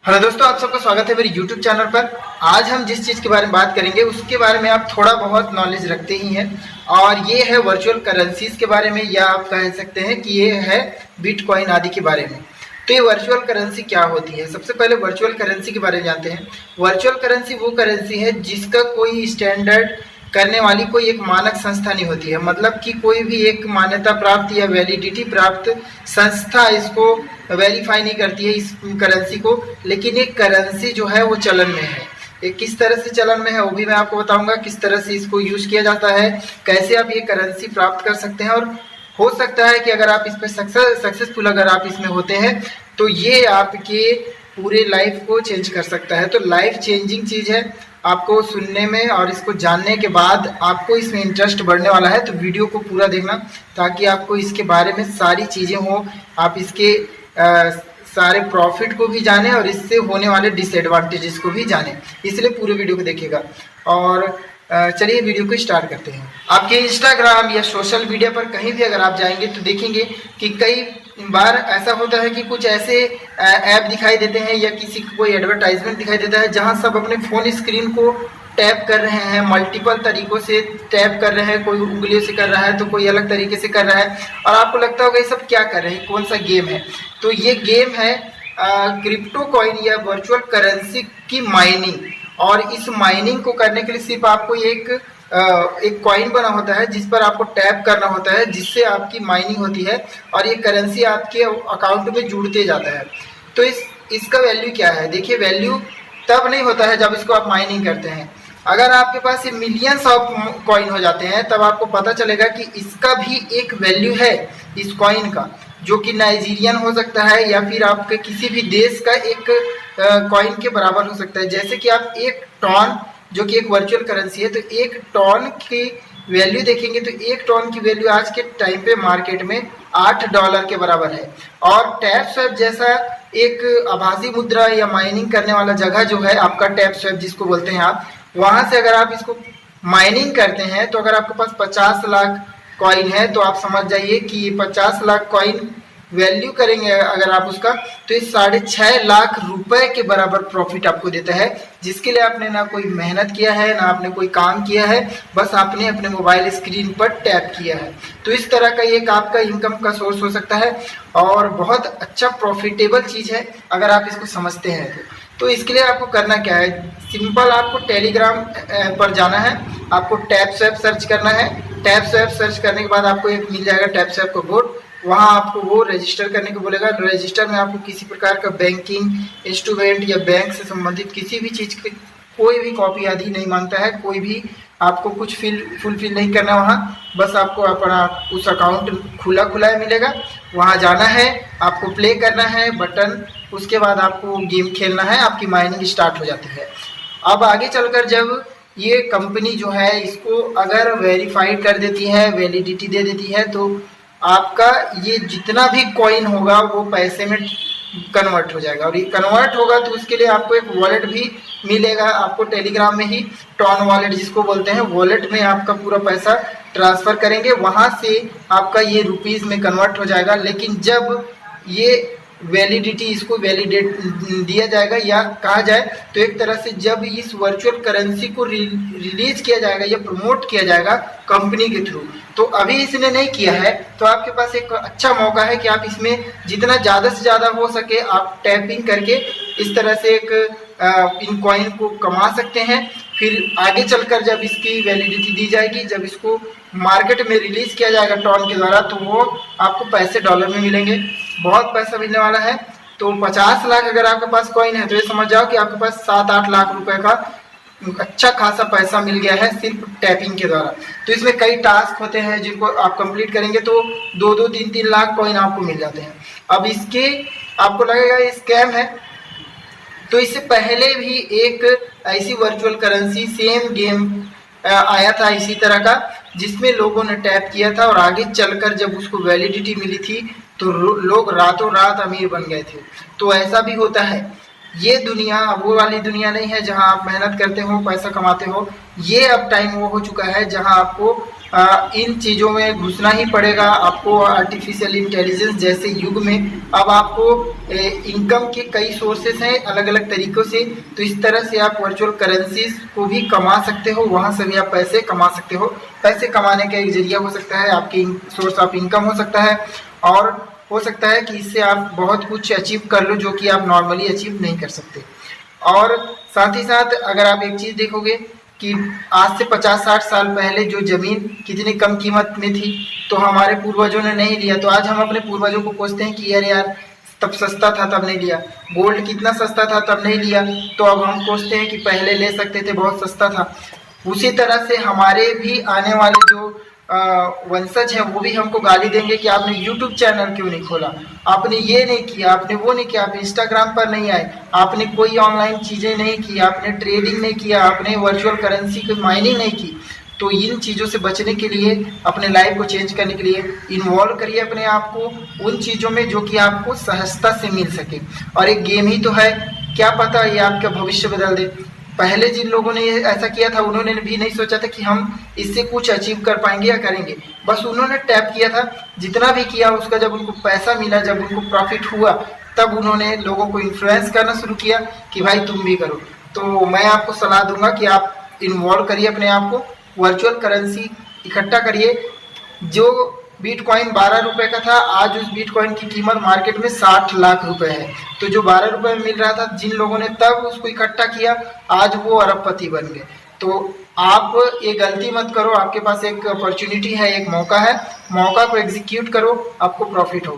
Hello दोस्तों, आप सबका स्वागत है मेरे YouTube चैनल पर। आज हम जिस चीज़ के बारे में बात करेंगे उसके बारे में आप थोड़ा बहुत नॉलेज रखते ही हैं, और ये है वर्चुअल करेंसीज के बारे में, या आप कह सकते हैं कि ये है बिटकॉइन आदि के बारे में। तो ये वर्चुअल करेंसी क्या होती है? सबसे पहले वर्चुअल करेंसी के बारे में जानते हैं। वर्चुअल करेंसी वो करेंसी है जिसका कोई स्टैंडर्ड करने वाली कोई एक मानक संस्था नहीं होती है। मतलब कि कोई भी एक मान्यता प्राप्त या वैलिडिटी प्राप्त संस्था इसको वेरीफाई नहीं करती है इस करेंसी को, लेकिन एक करेंसी जो है वो चलन में है। ये किस तरह से चलन में है वो भी मैं आपको बताऊंगा, किस तरह से इसको यूज किया जाता है, कैसे आप ये करेंसी प्राप्त कर सकते हैं। और हो सकता है कि अगर आप इस पर सक्सेसफुल अगर आप इसमें होते हैं तो ये आपके पूरे लाइफ को चेंज कर सकता है। तो लाइफ चेंजिंग चीज़ है। आपको सुनने में और इसको जानने के बाद आपको इसमें इंटरेस्ट बढ़ने वाला है, तो वीडियो को पूरा देखना ताकि आपको इसके बारे में सारी चीज़ें हो, आप इसके सारे प्रॉफिट को भी जाने और इससे होने वाले डिसएडवांटेजेस को भी जाने। इसलिए पूरे वीडियो को देखिएगा। और चलिए वीडियो को स्टार्ट करते हैं। आपके इंस्टाग्राम या सोशल मीडिया पर कहीं भी अगर आप जाएंगे तो देखेंगे कि कई बार ऐसा होता है कि कुछ ऐसे ऐप दिखाई देते हैं या किसी को कोई एडवर्टाइजमेंट दिखाई देता है जहां सब अपने फ़ोन स्क्रीन को टैप कर रहे हैं, मल्टीपल तरीक़ों से टैप कर रहे हैं। कोई उंगलियों से कर रहा है तो कोई अलग तरीके से कर रहा है, और आपको लगता होगा ये सब क्या कर रहे हैं, कौन सा गेम है। तो ये गेम है क्रिप्टो कॉइन या वर्चुअल करेंसी की माइनिंग। और इस माइनिंग को करने के लिए सिर्फ आपको एक कॉइन बना होता है जिस पर आपको टैप करना होता है, जिससे आपकी माइनिंग होती है और ये करेंसी आपके अकाउंट में जुड़ते जाता है। तो इसका वैल्यू क्या है? देखिए, वैल्यू तब नहीं होता है जब इसको आप माइनिंग करते हैं। अगर आपके पास ये मिलियंस ऑफ कॉइन हो जाते हैं तब आपको पता चलेगा कि इसका भी एक वैल्यू है इस कॉइन का, जो कि नाइजीरियन हो सकता है या फिर आपके किसी भी देश का एक कॉइन के बराबर हो सकता है। जैसे कि आप एक टन, जो कि एक वर्चुअल करेंसी है, तो एक टन की वैल्यू देखेंगे तो एक टन की वैल्यू आज के टाइम पे मार्केट में $8 के बराबर है। और टैप स्वैप जैसा एक आभासी मुद्रा या माइनिंग करने वाला जगह जो है आपका टैप स्वैप जिसको बोलते हैं आप, वहाँ से अगर आप इसको माइनिंग करते हैं तो अगर आपके पास 50 लाख कॉइन है तो आप समझ जाइए कि 50 लाख कॉइन वैल्यू करेंगे अगर आप उसका, तो ये 6.5 लाख रुपए के बराबर प्रॉफिट आपको देता है, जिसके लिए आपने ना कोई मेहनत किया है ना आपने कोई काम किया है, बस आपने अपने मोबाइल स्क्रीन पर टैप किया है। तो इस तरह का एक आपका इनकम का सोर्स हो सकता है और बहुत अच्छा प्रॉफिटेबल चीज़ है अगर आप इसको समझते हैं तो इसके लिए आपको करना क्या है? सिंपल, आपको टेलीग्राम पर जाना है, आपको टैप स्वैप सर्च करना है। टैप स्वैप सर्च करने के बाद आपको एक मिल जाएगा टैप स्वैप का बोर्ड, वहाँ आपको वो रजिस्टर करने को बोलेगा। रजिस्टर में आपको किसी प्रकार का बैंकिंग इंस्ट्रूमेंट या बैंक से संबंधित किसी भी चीज़ की कोई भी कॉपी आदि नहीं मांगता है, कोई भी आपको कुछ फुलफिल नहीं करना वहाँ। बस आपको अपना उस अकाउंट खुला मिलेगा, वहाँ जाना है, आपको प्ले करना है बटन, उसके बाद आपको गेम खेलना है, आपकी माइनिंग स्टार्ट हो जाती है। अब आगे चलकर जब ये कंपनी जो है इसको अगर वेरीफाइड कर देती है, वैलिडिटी दे देती है, तो आपका ये जितना भी कॉइन होगा वो पैसे में कन्वर्ट हो जाएगा। और ये कन्वर्ट होगा तो उसके लिए आपको एक वॉलेट भी मिलेगा। आपको टेलीग्राम में ही टॉन वॉलेट जिसको बोलते हैं, वॉलेट में आपका पूरा पैसा ट्रांसफ़र करेंगे, वहाँ से आपका ये रुपीज़ में कन्वर्ट हो जाएगा। लेकिन जब ये वैलिडिटी, इसको वैलिडेट दिया जाएगा या कहा जाए तो एक तरह से जब इस वर्चुअल करेंसी को रिलीज किया जाएगा या प्रमोट किया जाएगा कंपनी के थ्रू, तो अभी इसने नहीं किया है, तो आपके पास एक अच्छा मौका है कि आप इसमें जितना ज़्यादा से ज़्यादा हो सके आप टैपिंग करके इस तरह से एक इन कॉइन को कमा सकते हैं। फिर आगे चलकर जब इसकी वैलिडिटी दी जाएगी, जब इसको मार्केट में रिलीज किया जाएगा टॉन के द्वारा, तो वो आपको पैसे डॉलर में मिलेंगे, बहुत पैसा मिलने वाला है। तो 50 लाख अगर आपके पास कॉइन है तो ये समझ जाओ कि आपके पास 7-8 लाख रुपए का अच्छा खासा पैसा मिल गया है सिर्फ टैपिंग के द्वारा। तो इसमें कई टास्क होते हैं जिनको आप कंप्लीट करेंगे तो 2-2, 3-3 लाख कॉइन आपको मिल जाते हैं। अब इसके आपको लगेगा ये स्कैम है, तो इससे पहले भी एक ऐसी वर्चुअल करेंसी सेम गेम आया था इसी तरह का, जिसमें लोगों ने टैप किया था और आगे चलकर जब उसको वैलिडिटी मिली थी तो लोग रातों रात अमीर बन गए थे। तो ऐसा भी होता है। ये दुनिया वो वाली दुनिया नहीं है जहां आप मेहनत करते हो पैसा कमाते हो। ये अब टाइम वो हो चुका है जहां आपको इन चीज़ों में घुसना ही पड़ेगा आपको। आर्टिफिशियल इंटेलिजेंस जैसे युग में अब आपको इनकम के कई सोर्सेस हैं अलग अलग तरीक़ों से, तो इस तरह से आप वर्चुअल करेंसीज को भी कमा सकते हो, वहाँ से भी आप पैसे कमा सकते हो। पैसे कमाने का एक जरिया हो सकता है, आपकी सोर्स ऑफ इनकम हो सकता है, और हो सकता है कि इससे आप बहुत कुछ अचीव कर लो जो कि आप नॉर्मली अचीव नहीं कर सकते। और साथ ही साथ अगर आप एक चीज़ देखोगे कि आज से 50-60 साल पहले जो ज़मीन कितनी कम कीमत में थी तो हमारे पूर्वजों ने नहीं लिया, तो आज हम अपने पूर्वजों को कोसते हैं कि अरे यार तब सस्ता था तब नहीं लिया, गोल्ड कितना सस्ता था तब नहीं लिया, तो अब हम कोसते हैं कि पहले ले सकते थे बहुत सस्ता था। उसी तरह से हमारे भी आने वाले जो वंशज हैं वो भी हमको गाली देंगे कि आपने यूट्यूब चैनल क्यों नहीं खोला, आपने ये नहीं किया, आपने वो नहीं किया, आप इंस्टाग्राम पर नहीं आए, आपने कोई ऑनलाइन चीज़ें नहीं की, आपने ट्रेडिंग नहीं किया, आपने वर्चुअल करेंसी की माइनिंग नहीं की। तो इन चीज़ों से बचने के लिए, अपने लाइफ को चेंज करने के लिए इन्वॉल्व करिए अपने आप को उन चीज़ों में जो कि आपको सहजता से मिल सके। और एक गेम ही तो है, क्या पता ये आपका भविष्य बदल दे। पहले जिन लोगों ने ऐसा किया था उन्होंने भी नहीं सोचा था कि हम इससे कुछ अचीव कर पाएंगे या करेंगे, बस उन्होंने टैप किया था, जितना भी किया उसका जब उनको पैसा मिला, जब उनको प्रॉफिट हुआ, तब उन्होंने लोगों को इन्फ्लुएंस करना शुरू किया कि भाई तुम भी करो। तो मैं आपको सलाह दूंगा कि आप इन्वॉल्व करिए अपने आप को, वर्चुअल करेंसी इकट्ठा करिए। जो बिटकॉइन 12 रुपये का था, आज उस बिटकॉइन की कीमत मार्केट में 60 लाख रुपए है। तो जो 12 रुपये में मिल रहा था, जिन लोगों ने तब उसको इकट्ठा किया, आज वो अरबपति बन गए। तो आप ये गलती मत करो, आपके पास एक अपॉर्चुनिटी है, एक मौका है, मौका को एग्जीक्यूट करो, आपको प्रॉफिट हो।